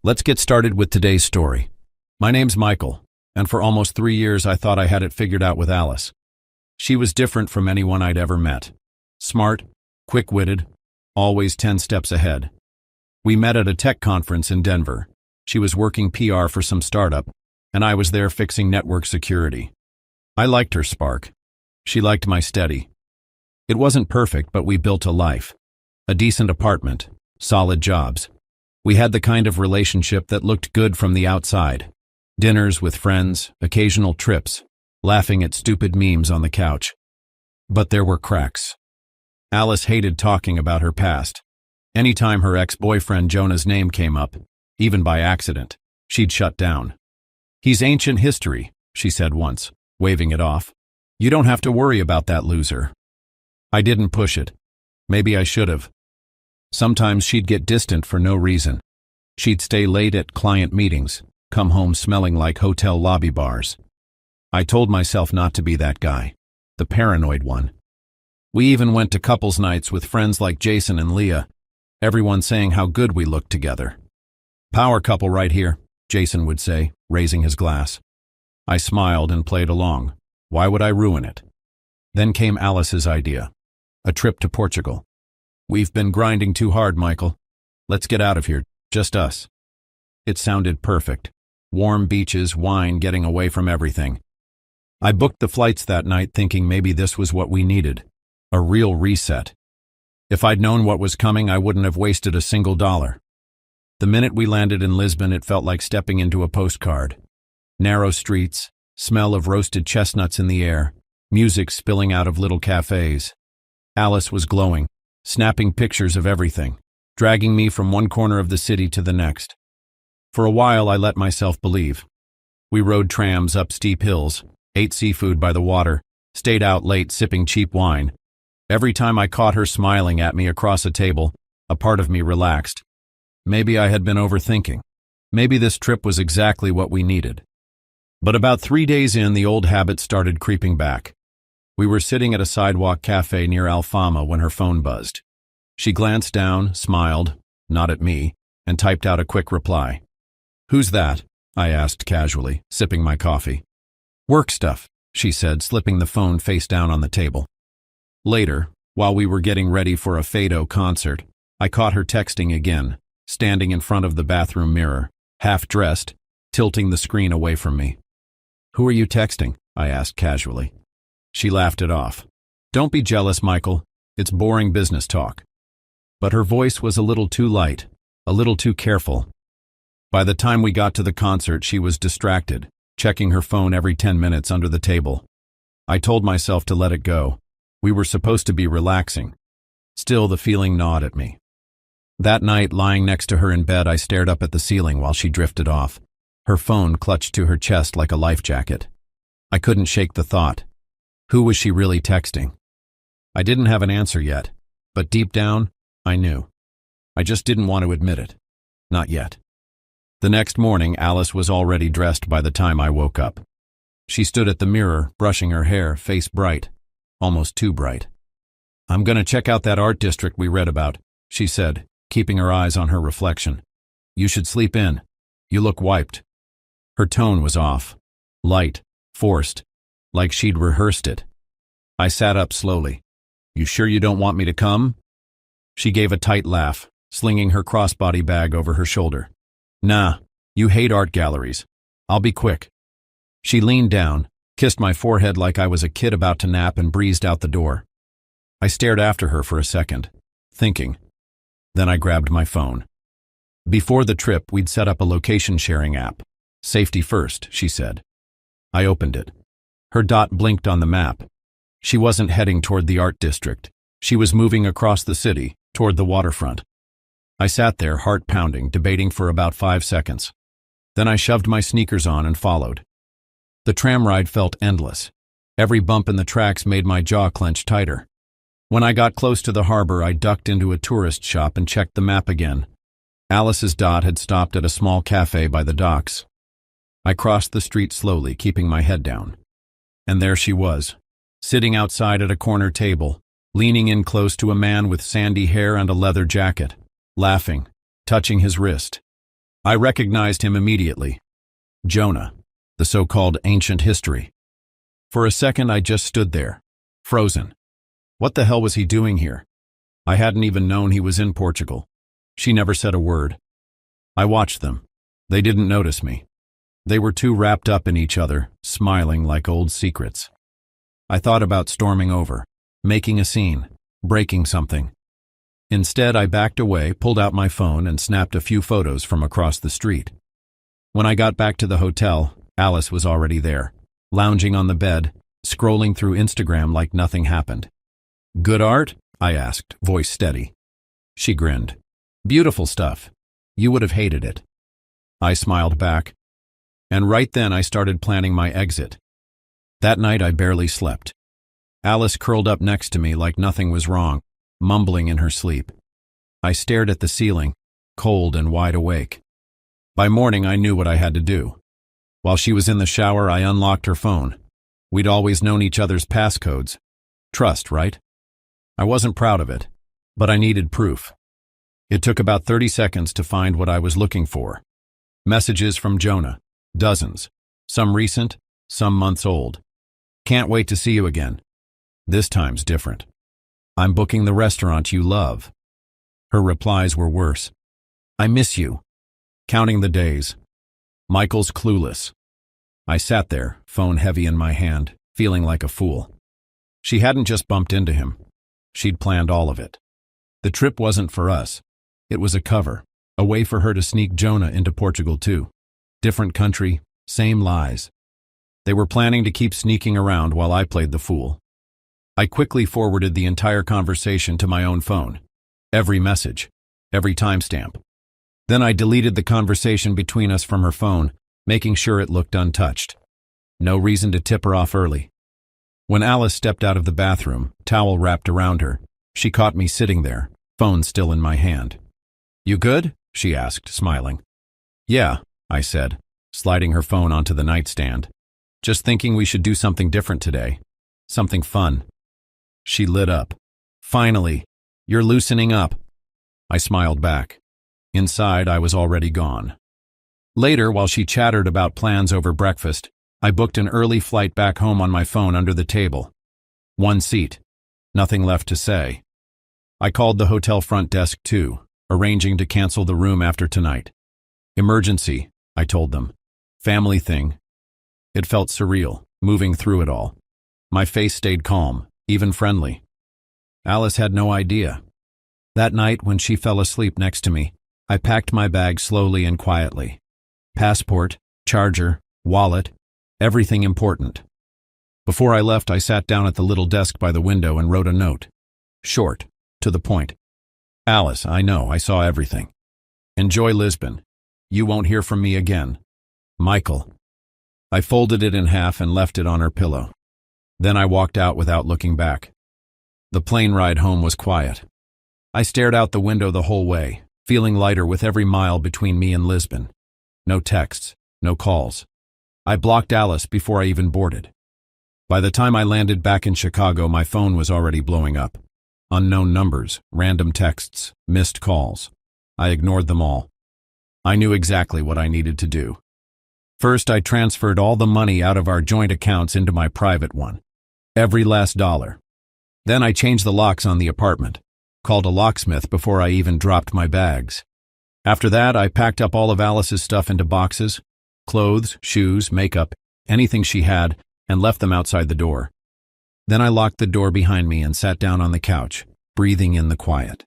Let's get started with today's story. My name's Michael, and for almost 3 years I thought I had it figured out with Alice. She was different from anyone I'd ever met. Smart, quick-witted, always 10 steps ahead. We met at a tech conference in Denver. She was working PR for some startup, and I was there fixing network security. I liked her spark. She liked my steady. It wasn't perfect, but we built a life. A decent apartment, solid jobs. We had the kind of relationship that looked good from the outside. Dinners with friends, occasional trips, laughing at stupid memes on the couch. But there were cracks. Alice hated talking about her past. Anytime her ex-boyfriend Jonah's name came up, even by accident, she'd shut down. "He's ancient history," she said once, waving it off. "You don't have to worry about that loser." I didn't push it. Maybe I should have. Sometimes she'd get distant for no reason. She'd stay late at client meetings, come home smelling like hotel lobby bars. I told myself not to be that guy, the paranoid one. We even went to couples nights with friends like Jason and Leah, everyone saying how good we looked together. "Power couple right here," Jason would say, raising his glass. I smiled and played along. Why would I ruin it? Then came Alice's idea. A trip to Portugal. "We've been grinding too hard, Michael. Let's get out of here, just us." It sounded perfect. Warm beaches, wine, getting away from everything. I booked the flights that night thinking maybe this was what we needed. A real reset. If I'd known what was coming, I wouldn't have wasted a single dollar. The minute we landed in Lisbon, it felt like stepping into a postcard. Narrow streets, smell of roasted chestnuts in the air, music spilling out of little cafes. Alice was glowing, snapping pictures of everything, dragging me from one corner of the city to the next. For a while, I let myself believe. We rode trams up steep hills, ate seafood by the water, stayed out late sipping cheap wine. Every time I caught her smiling at me across a table, a part of me relaxed. Maybe I had been overthinking. Maybe this trip was exactly what we needed. But about 3 days in, the old habit started creeping back. We were sitting at a sidewalk cafe near Alfama when her phone buzzed. She glanced down, smiled, not at me, and typed out a quick reply. "Who's that?" I asked casually, sipping my coffee. "Work stuff," she said, slipping the phone face down on the table. Later, while we were getting ready for a Fado concert, I caught her texting again, standing in front of the bathroom mirror, half-dressed, tilting the screen away from me. "Who are you texting?" I asked casually. She laughed it off. "Don't be jealous, Michael. It's boring business talk." But her voice was a little too light, a little too careful. By the time we got to the concert, she was distracted, checking her phone every 10 minutes under the table. I told myself to let it go. We were supposed to be relaxing. Still, the feeling gnawed at me. That night, lying next to her in bed, I stared up at the ceiling while she drifted off, her phone clutched to her chest like a life jacket. I couldn't shake the thought. Who was she really texting? I didn't have an answer yet, but deep down, I knew. I just didn't want to admit it. Not yet. The next morning, Alice was already dressed by the time I woke up. She stood at the mirror, brushing her hair, face bright, almost too bright. "I'm going to check out that art district we read about," she said, keeping her eyes on her reflection. "You should sleep in. You look wiped." Her tone was off, light, forced, like she'd rehearsed it. I sat up slowly. "You sure you don't want me to come?" She gave a tight laugh, slinging her crossbody bag over her shoulder. "Nah, you hate art galleries. I'll be quick." She leaned down, kissed my forehead like I was a kid about to nap, and breezed out the door. I stared after her for a second, thinking. Then I grabbed my phone. Before the trip, we'd set up a location-sharing app. "Safety first," she said. I opened it. Her dot blinked on the map. She wasn't heading toward the art district. She was moving across the city, toward the waterfront. I sat there, heart pounding, debating for about 5 seconds. Then I shoved my sneakers on and followed. The tram ride felt endless. Every bump in the tracks made my jaw clench tighter. When I got close to the harbor, I ducked into a tourist shop and checked the map again. Alice's dot had stopped at a small cafe by the docks. I crossed the street slowly, keeping my head down. And there she was, sitting outside at a corner table, leaning in close to a man with sandy hair and a leather jacket, laughing, touching his wrist. I recognized him immediately. Jonah, the so-called ancient history. For a second I just stood there, frozen. What the hell was he doing here? I hadn't even known he was in Portugal. She never said a word. I watched them. They didn't notice me. They were too wrapped up in each other, smiling like old secrets. I thought about storming over, making a scene, breaking something. Instead, I backed away, pulled out my phone, and snapped a few photos from across the street. When I got back to the hotel, Alice was already there, lounging on the bed, scrolling through Instagram like nothing happened. "Good art?" I asked, voice steady. She grinned. "Beautiful stuff. You would have hated it." I smiled back. And right then I started planning my exit. That night I barely slept. Alice curled up next to me like nothing was wrong, mumbling in her sleep. I stared at the ceiling, cold and wide awake. By morning I knew what I had to do. While she was in the shower, I unlocked her phone. We'd always known each other's passcodes. Trust, right? I wasn't proud of it, but I needed proof. It took about 30 seconds to find what I was looking for. Messages from Jonah. Dozens. Some recent, some months old. "Can't wait to see you again. This time's different. I'm booking the restaurant you love." Her replies were worse. "I miss you." Counting the days. Michael's clueless. I sat there, phone heavy in my hand, feeling like a fool. She hadn't just bumped into him. She'd planned all of it. The trip wasn't for us. It was a cover, a way for her to sneak Jonah into Portugal too. Different country, same lies. They were planning to keep sneaking around while I played the fool. I quickly forwarded the entire conversation to my own phone. Every message, every timestamp. Then I deleted the conversation between us from her phone, making sure it looked untouched. No reason to tip her off early. When Alice stepped out of the bathroom, towel wrapped around her, she caught me sitting there, phone still in my hand. "You good?" she asked, smiling. "Yeah," I said, sliding her phone onto the nightstand. "Just thinking we should do something different today. Something fun." She lit up. "Finally, you're loosening up." I smiled back. Inside, I was already gone. Later, while she chattered about plans over breakfast, I booked an early flight back home on my phone under the table. One seat. Nothing left to say. I called the hotel front desk too, arranging to cancel the room after tonight. "Emergency," I told them. "Family thing." It felt surreal, moving through it all. My face stayed calm, even friendly. Alice had no idea. That night, when she fell asleep next to me, I packed my bag slowly and quietly. Passport, charger, wallet, everything important. Before I left, I sat down at the little desk by the window and wrote a note. Short, to the point. "Alice, I know, I saw everything. Enjoy Lisbon. You won't hear from me again. Michael." I folded it in half and left it on her pillow. Then I walked out without looking back. The plane ride home was quiet. I stared out the window the whole way, feeling lighter with every mile between me and Lisbon. No texts, no calls. I blocked Alice before I even boarded. By the time I landed back in Chicago, my phone was already blowing up. Unknown numbers, random texts, missed calls. I ignored them all. I knew exactly what I needed to do. First, I transferred all the money out of our joint accounts into my private one. Every last dollar. Then I changed the locks on the apartment. Called a locksmith before I even dropped my bags. After that, I packed up all of Alice's stuff into boxes, clothes, shoes, makeup, anything she had, and left them outside the door. Then I locked the door behind me and sat down on the couch, breathing in the quiet.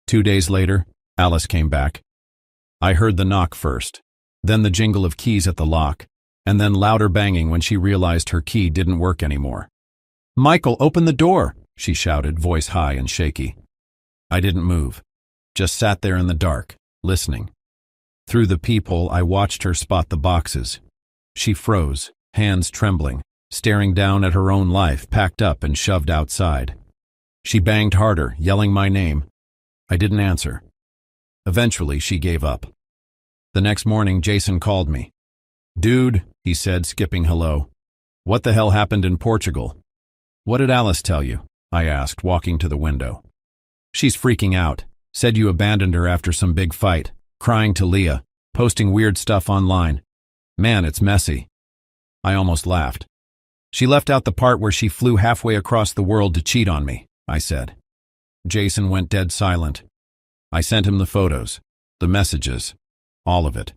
2 days later, Alice came back. I heard the knock first, then the jingle of keys at the lock, and then louder banging when she realized her key didn't work anymore. "Michael, open the door!" she shouted, voice high and shaky. I didn't move, just sat there in the dark, listening. Through the peephole, I watched her spot the boxes. She froze, hands trembling, staring down at her own life packed up and shoved outside. She banged harder, yelling my name. I didn't answer. Eventually, she gave up. The next morning, Jason called me. "Dude," he said, skipping hello. "What the hell happened in Portugal?" "What did Alice tell you?" I asked, walking to the window. "She's freaking out. Said you abandoned her after some big fight, crying to Leah. posting weird stuff online. Man, it's messy. I almost laughed. She left out the part where she flew halfway across the world to cheat on me, I said. Jason went dead silent. I sent him the photos, the messages, all of it.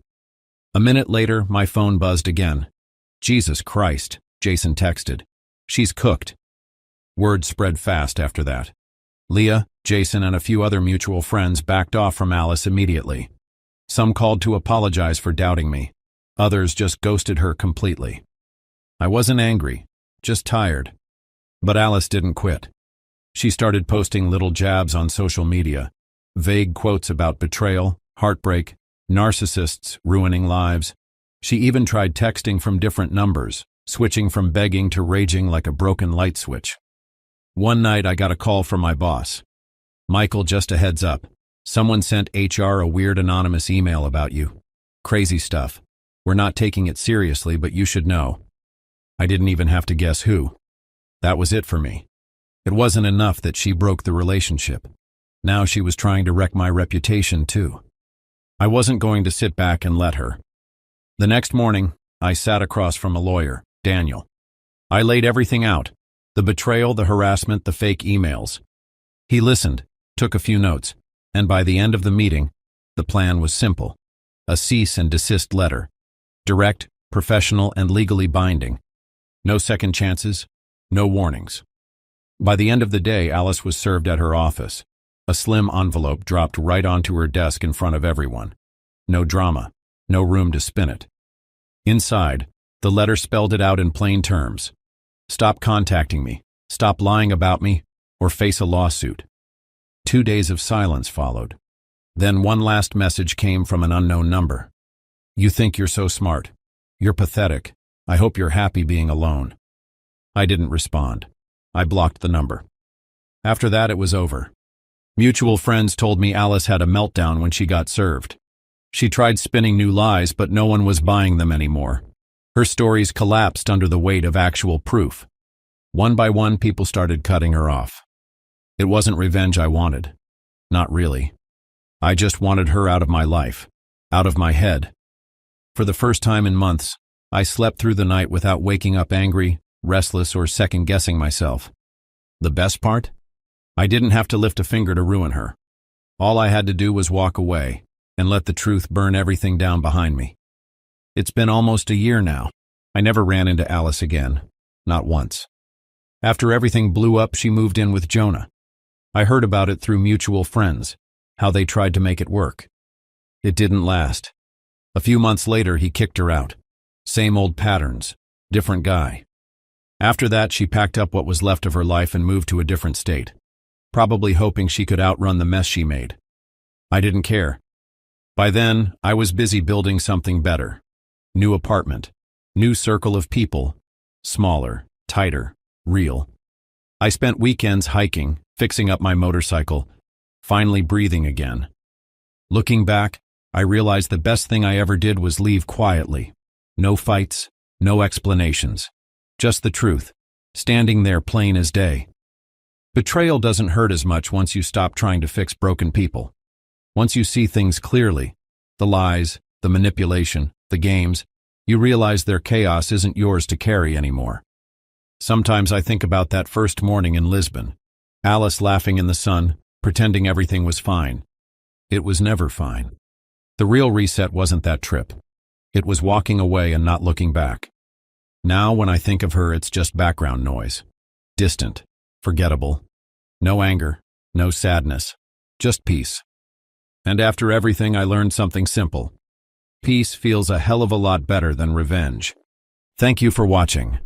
A minute later, my phone buzzed again. Jesus Christ, Jason texted. She's cooked. Word spread fast after that. Leah, Jason, and a few other mutual friends backed off from Alice immediately. Some called to apologize for doubting me. Others just ghosted her completely. I wasn't angry, just tired. But Alice didn't quit. She started posting little jabs on social media, vague quotes about betrayal, heartbreak, narcissists ruining lives. She even tried texting from different numbers, switching from begging to raging like a broken light switch. One night I got a call from my boss. Michael, just a heads up. Someone sent HR a weird anonymous email about you. Crazy stuff. We're not taking it seriously, but you should know. I didn't even have to guess who. That was it for me. It wasn't enough that she broke the relationship. Now she was trying to wreck my reputation too. I wasn't going to sit back and let her. The next morning, I sat across from a lawyer, Daniel. I laid everything out. The betrayal, the harassment, the fake emails. He listened, took a few notes, and by the end of the meeting, the plan was simple. A cease and desist letter. Direct, professional, and legally binding. No second chances, no warnings. By the end of the day, Alice was served at her office. A slim envelope dropped right onto her desk in front of everyone. No drama, no room to spin it. Inside, the letter spelled it out in plain terms. Stop contacting me, stop lying about me, or face a lawsuit. 2 days of silence followed. Then one last message came from an unknown number. You think you're so smart. You're pathetic. I hope you're happy being alone. I didn't respond. I blocked the number. After that, it was over. Mutual friends told me Alice had a meltdown when she got served. She tried spinning new lies, but no one was buying them anymore. Her stories collapsed under the weight of actual proof. One by one, people started cutting her off. It wasn't revenge I wanted. Not really. I just wanted her out of my life, out of my head. For the first time in months, I slept through the night without waking up angry, restless, or second-guessing myself. The best part? I didn't have to lift a finger to ruin her. All I had to do was walk away and let the truth burn everything down behind me. It's been almost a year now. I never ran into Alice again. Not once. After everything blew up, she moved in with Jonah. I heard about it through mutual friends, how they tried to make it work. It didn't last. A few months later, he kicked her out. Same old patterns, different guy. After that, she packed up what was left of her life and moved to a different state, probably hoping she could outrun the mess she made. I didn't care. By then, I was busy building something better. New apartment, new circle of people, smaller, tighter, real. I spent weekends hiking, fixing up my motorcycle, finally breathing again. Looking back, I realized the best thing I ever did was leave quietly. No fights, no explanations. Just the truth, standing there plain as day. Betrayal doesn't hurt as much once you stop trying to fix broken people. Once you see things clearly, the lies, the manipulation, the games, you realize their chaos isn't yours to carry anymore. Sometimes I think about that first morning in Lisbon. Alice laughing in the sun, pretending everything was fine. It was never fine. The real reset wasn't that trip. It was walking away and not looking back. Now when I think of her, it's just background noise. Distant, forgettable. No anger, no sadness, just peace. And after everything, I learned something simple. Peace feels a hell of a lot better than revenge. Thank you for watching.